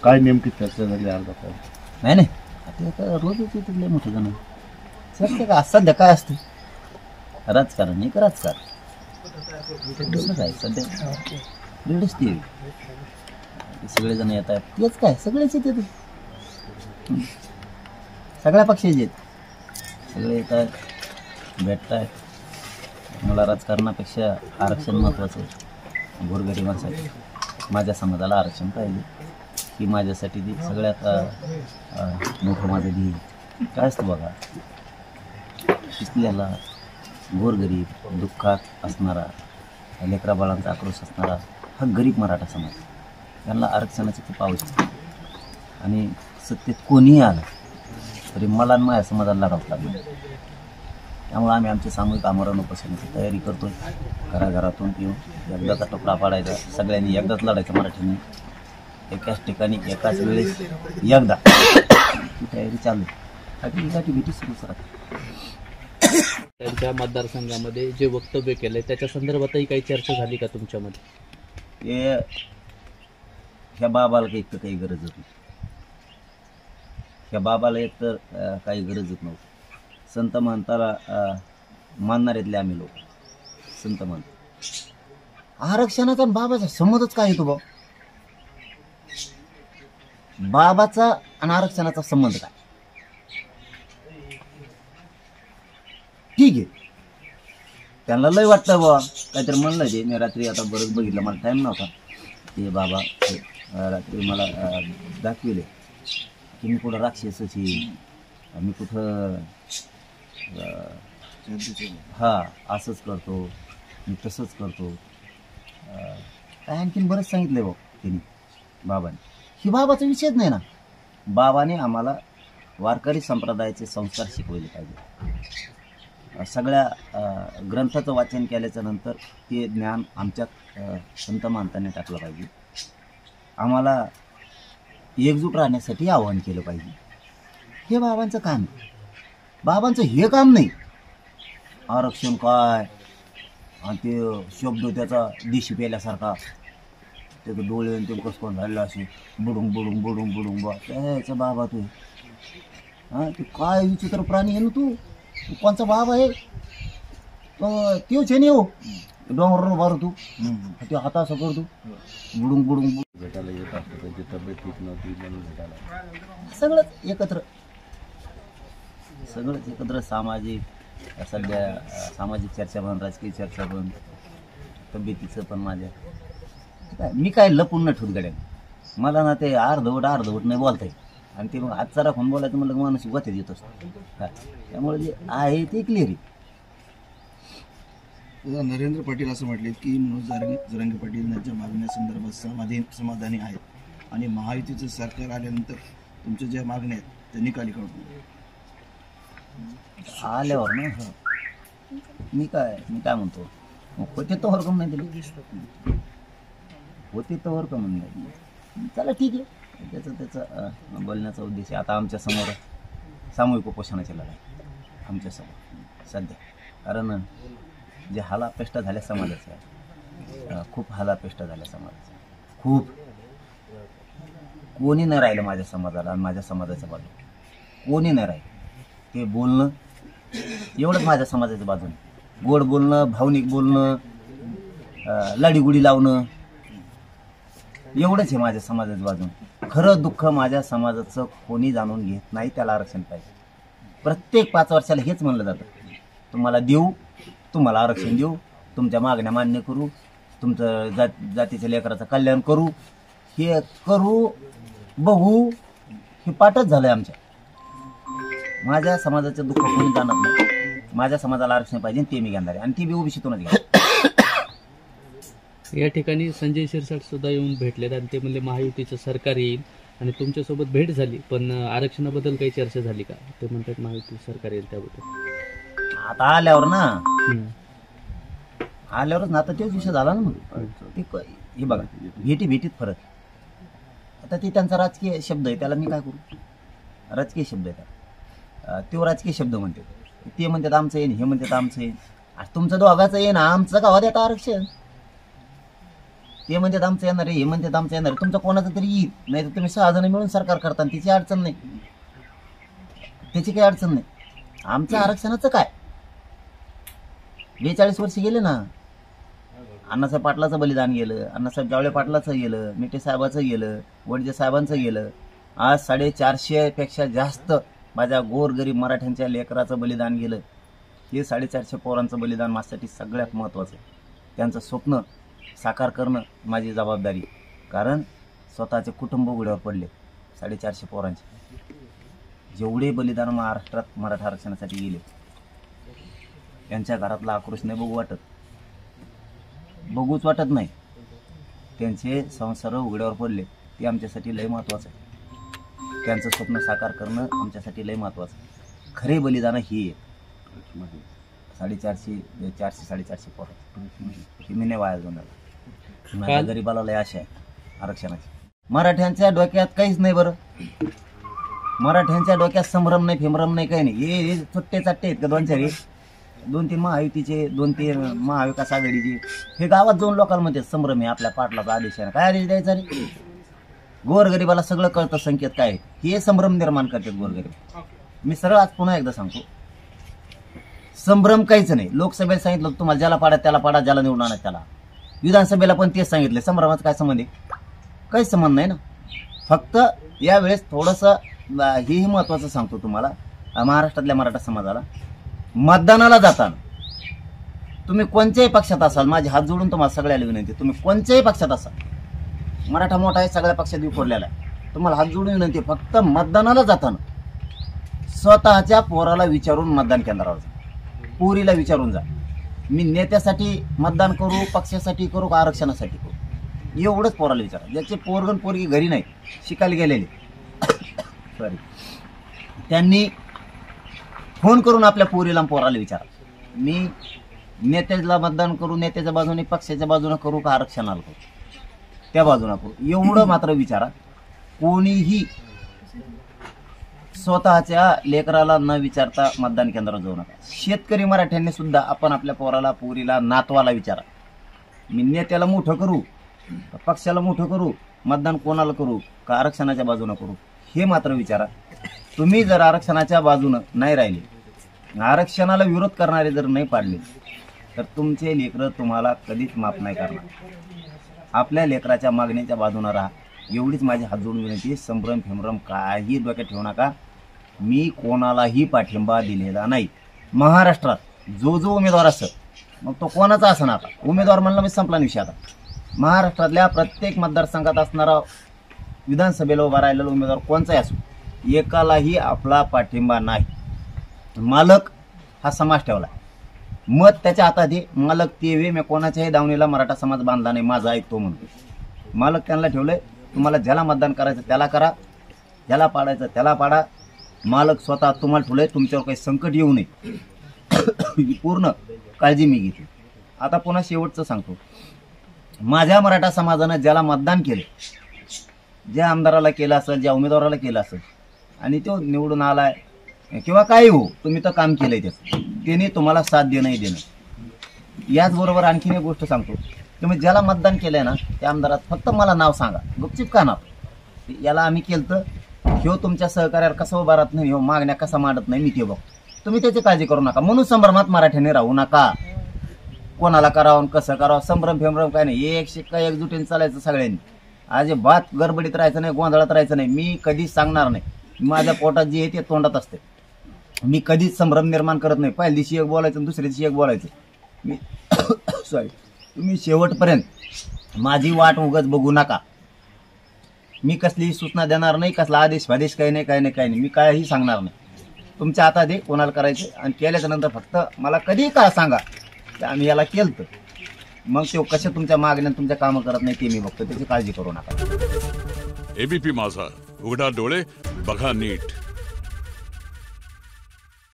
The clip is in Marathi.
काय नेमकी चर्चा झाली अर्धा तास? नाही नाही आता आता रोजच येते लय मोठं जण चर्चा का सध्या काय असतं राजकारण एक राजकारण दुसरं काय सध्या लीडच ती सगळेजण येतात तेच काय सगळेच येते सगळ्या पक्षाचे आहेत सगळे येतात भेटतात मला राजकारणापेक्षा आरक्षण महत्त्वाचं आहे गोरगरिबांसाठी माझ्या समाजाला आरक्षण पाहिजे ही माझ्यासाठी ती सगळ्यात मोठं माझं ध्येय काय असतं बघा शिकलेला गोरगरीब दुःखात असणारा लेकरा बाळांचा आक्रोश असणारा हा गरीब मराठा समाज यांना आरक्षणाची खूप आवश्यकता आणि सत्तेत कोणीही आलं तरी मला आणि माझ्या समाजाला लढावं लागलं त्यामुळे आम्ही आमचे सामूहिक आमरण उपोषणाची तयारी करतोय घराघरातून येऊन एकदाचा टोपला पाडायचा सगळ्यांनी एकदाच लढायचं मराठीने एकाच ठिकाणी एकाच वेळेस एकदा ही तयारी चालू आहे भीती सुरूच राहते त्यांच्या मतदारसंघामध्ये जे वक्तव्य केलंय त्याच्या संदर्भातही काही चर्चा झाली का तुमच्यामध्ये ते ह्या बाबाला काही तर काही गरजच नाही ह्या बाबाला एक तर काही गरजच नव्हती संत महंताला मानणाऱ्यातले आम्ही लोक संत महंत आरक्षणाचा बाबाचा संबंधच काय येतो बा बाबाचा आणि आरक्षणाचा संबंध काय ठीक आहे त्यांना लय वाटतं बा काहीतरी म्हणलं ते मी रात्री आता बरंच बघितलं मला टाईम नव्हता ते बाबा रात्री मला दाखविले की मी कुठं राक्षसची मी कुठं हा असंच करतो मी तसंच करतो काय आणखीन बरंच सांगितलं बा त्यांनी बाबाने ही बाबाचा विषयच नाही ना बाबाने आम्हाला वारकरी संप्रदायाचे संस्कार शिकवले पाहिजे सगळ्या ग्रंथाचं वाचन केल्याच्या नंतर ते ज्ञान आमच्यात संत महंतांनी टाकलं पाहिजे आम्हाला एकजूट राहण्यासाठी आवाहन केलं पाहिजे हे बाबांचं काम आहे बाबांचं हे काम नाही आरक्षण काय आणि ते शब्द त्याचा दिशी पेल्यासारखा त्याचं डोळे ते कसं झालेलं असे बुडून बुडून बुडून बुडून बा त्याचा बाबा तू हां ते काय विचित्र प्राणी आहे ना तू कोणचा बाबा आहे तेच आहे नाही हो डोंगरावर बारू तू ते हाता असं करतो बुडून बुडून भेटायला येत असतं त्यांची तब्येत ठीक नव्हती म्हणून भेटायला सगळंच एकत्र सामाजिक सध्या सामाजिक चर्चा पण राजकीय चर्चा पण तब्येतीचं पण माझ्या काय मी काय लपून न ठेवत गड्या मला ना ते अर्धवट नाही बोलता येईल आणि ते मग आजचा राखून बोलायचं म्हणलं माणूस गोत्यात येत असतो काय त्यामुळे जे आहे ते क्लिअर आहे नरेंद्र पाटील असं म्हटले की मनोज जरांगे पाटील यांच्या मागण्यासंदर्भात समाधानी आहेत आणि महायुतीचं सरकार आल्यानंतर तुमच्या ज्या मागण्या आहेत त्या निकाली काढतो आल्यावर ना मी काय म्हणतो होते तर वर्गम नाही दिले होते तर वर्गम नाही चला ठीक आहे त्याचा बोलण्याचा उद्देश आहे आता आमच्या समोर सामूहिक उपोषणाची लढाई आमच्या समोर सध्या कारण जे हालापेष्टा झाल्या समाजाचे आहे खूप हालापेष्टा झाल्या समाजाचे खूप कोणी नाही राहिलं माझ्या समाजाला आणि माझ्या समाजाच्या बाजूने कोणी नाही राहिलं ते बोलणं एवढंच माझ्या समाजाच्या बाजूने गोड बोलणं भावनिक बोलणं लाडीगुडी लावणं एवढंच आहे माझ्या समाजाच्या बाजूने खरं दुःख माझ्या समाजाचं कोणी जाणून घेत नाही त्याला आरक्षण पाहिजे प्रत्येक 5 वर्षाला हेच म्हणलं जातं तुम्हाला देऊ तुम्हाला आरक्षण देऊ तुमच्या मागण्या मान्य करू तुमचं जातीच्या लेकराचं कल्याण करू हे करू बघू हे पाठच झालंय आमच्या माझ्या समाजाचं दुःख कोणी जाणत नाही माझ्या समाजाला आरक्षण पाहिजे ते मी घेणार आहे आणि ती बी ओबीसीतूनच घेणार या ठिकाणी संजय शिरसाट सुद्धा येऊन भेटलेत आणि ते म्हणले महायुतीचं सरकार येईल आणि तुमच्यासोबत भेट झाली पण आरक्षणाबद्दल काही चर्चा झाली का ते म्हणतात महायुतीचं सरकार येईल त्याबद्दल आता आल्यावर ना आल्यावरच ना आता तोच विषय झाला ना मग ते हे बघा भेटीत फरक आता ते त्यांचा राजकीय शब्द आहे त्याला मी काय करू राजकीय शब्द आहे तो राजकीय शब्द म्हणते ते म्हणतात आमचं येईन हे म्हणतात आमचं येईन तुमचं दोघाचं येईन आमचं गावात येतं आरक्षण ते म्हणतात आमचं येणार आहे, हे म्हणतात आमचं येणार आहे. तुमचं कोणाचं तरी येईल, नाही तर तुम्ही 6 जण मिळून सरकार करता, तिची अडचण नाही, त्याची काही अडचण नाही. आमचं आरक्षणाचं काय, 42 वर्ष गेले ना. अण्णासाहेब पाटलाचं बलिदान गेलं, अण्णासाहेब जावळे पाटलाचं गेलं, मिटे साहेबाचं गेलं, वडजे साहेबांचं गेलं. आज 450 पेक्षा जास्त माझ्या गोरगरीब मराठ्यांच्या लेकराचं बलिदान गेलं. हे 450 पोरांचं बलिदान माझ्यासाठी सगळ्यात महत्त्वाचं आहे. त्यांचं स्वप्न साकार करणं माझी जबाबदारी, कारण स्वतःचे कुटुंब उघड्यावर पडले. 450 पोरांचे जेवढे बलिदान महाराष्ट्रात मराठा आरक्षणासाठी गेले, त्यांच्या घरातला आक्रोश नाही बघूच वाटत नाही. त्यांचे संसार उघड्यावर पडले, ते आमच्यासाठी लय महत्त्वाचं आहे. त्यांचं स्वप्न साकार करणं आमच्यासाठी लय महत्त्वाचं आहे. खरे बलिदान ही आहे. 450 पोरं ही मी नाही वाया जाणार. माझ्या गरीबाला लय आशा आहे आरक्षणाची. मराठ्यांच्या डोक्यात काहीच नाही बरं, मराठ्यांच्या डोक्यात संभ्रम नाही, फेमरम नाही, काही नाही. हे सुट्टे चाट्टे आहेत का 2-4 महायुतीचे, 2-3 महाविकास आघाडीचे. हे गावात जाऊन लोकांमध्ये संभ्रम आहे. आपल्या पाटलाचा आदेश आहे, काय आदेश द्यायचा रे? गोरगरीबाला सगळं कळतं संकेत काय आहे, हे संभ्रम निर्माण करतात गोरगरीब. मी सरळ आज पुन्हा एकदा सांगतो, संभ्रम काहीच नाही. लोकसभेला सांगितलं तुम्हाला ज्याला पाडा त्याला पाडा, ज्याला निवडून आणा त्याला. विधानसभेला पण तेच सांगितलं. संभ्रमाचा काय संबंध आहे? काहीच संबंध नाही ना. फक्त यावेळेस थोडंसं हेही महत्त्वाचं सांगतो तुम्हाला, महाराष्ट्रातल्या मराठा समाजाला, मतदानाला जाताना तुम्ही कोणत्याही पक्षात असाल, माझे हात जोडून तुम्हाला सगळ्याला विनंती, तुम्ही कोणत्याही पक्षात असाल, मराठा मोठा आहे, सगळ्या पक्षात विखुरलेला आहे, तुम्हाला हात जोडून विनंती, फक्त मतदानाला जाताना स्वतःच्या पोराला विचारून मतदान केंद्रावर जा, पोरीला विचारून जा. मी नेत्यासाठी मतदान करू, पक्षासाठी करू का आरक्षणासाठी करू, एवढंच पोराला विचारा. ज्याचे पोरगण पोरगी घरी नाही, शिकायला गेलेले सॉरी, त्यांनी फोन करून आपल्या पोरीला पोराला विचारा, मी नेत्याला मतदान करू, नेत्याच्या बाजूने पक्षाच्या बाजूने करू का आरक्षणाला करू, त्या बाजूने करू, एवढं मात्र विचारा. कोणीही स्वतःच्या लेकराला न विचारता मतदान केंद्रावर जाऊ नका. शेतकरी मराठ्यांनी सुद्धा आपण आपल्या पोराला, पोरीला, नातवाला विचारा, मी नेत्याला मोठं करू, पक्षाला मोठं करू, मतदान कोणाला करू का आरक्षणाच्या बाजूने करू, हे मात्र विचारा. तुम्ही जर आरक्षणाच्या बाजूनं नाही राहिले, आरक्षणाला विरोध करणारे जर नाही पाडले, तर तुमचे लेकरं तुम्हाला कधीच माफ नाही करणार. आपल्या लेकराच्या मागणीच्या बाजूने राहा, एवढीच माझी हात जोडून विनंती. संभ्रम फेमरम काही डोक्यात ठेवू नका. मी कोणालाही पाठिंबा दिलेला नाही. महाराष्ट्रात जो उमेदवार असतो, मग तो कोणाचा असं ना, आता उमेदवार म्हणलं मी संपला विषय. आता महाराष्ट्रातल्या प्रत्येक मतदारसंघात असणारा विधानसभेला उभा राहिलेला उमेदवार कोणचाही असो, एकालाही आपला पाठिंबा नाही. मालक हा समाज ठेवला, मत त्याच्या हातात आहे. मालक ते मी कोणाच्याही दावणीला मराठा समाज बांधला नाही, माझा ऐकतो म्हणतो. मालक त्यांना ठेवलंय, तुम्हाला ज्याला मतदान करायचं त्याला करा, ज्याला पाडायचं त्याला पाडा. मालक स्वतः तुम्हाला ठेवलंय, तुमच्यावर काही संकट येऊ नये पूर्ण काळजी मी घेते. आता पुन्हा शेवटचं सांगतो, माझ्या मराठा समाजानं ज्याला मतदान केलं, ज्या आमदाराला केलं असेल, ज्या उमेदवाराला केलं असेल, आणि तो निवडून आलाय किंवा काही हो, तुम्ही तर काम केलंय त्याचं, त्याने तुम्हाला साथ देणंही देणं. याचबरोबर आणखीन एक गोष्ट सांगतो, तुम्ही ज्याला मतदान केलंय ना त्या आमदारात फक्त मला नाव सांगा, गुपचिप का नाव, याला आम्ही केलं, ह्यो तुमच्या सहकार्यावर कसं उभा राहत नाही, ह्यो मागण्या कसा मांडत नाही, मी ते बघ. तुम्ही त्याची काळजी करू नका. म्हणून संभ्रमात मराठ्याने राहू नका. कोणाला करावं कसं करावं, संभ्रम फेमरम काय नाही, एक शिक्का एकजुटीने चालायचं सगळ्यांनी. अजिबात गडबडीत राहायचं नाही, गोंधळात राहायचं नाही. मी कधीच सांगणार नाही, माझ्या पोटात जे आहे ते तोंडात असते. मी कधीच संभ्रम निर्माण करत नाही. पहिल्या दिवशी एक बोलायचं, दुसऱ्या दिवशी एक बोलायचं. मी सॉरी, तुम्ही शेवटपर्यंत माझी वाट उगाच बघू नका. मी कसलीही सूचना देणार नाही, कसला आदेश काही नाही. मी काहीही सांगणार नाही. तुमच्या हातात आहे कोणाला करायचे, आणि केल्याच्या नंतर फक्त मला कधीही काय सांगा की आम्ही याला केलं, मग ते कसे तुमच्या मागण्या तुमच्या कामं करत नाही ते मी बघतो. त्याची काळजी करू नका. एबीपी माझा, उघडा डोळे बघा नीट.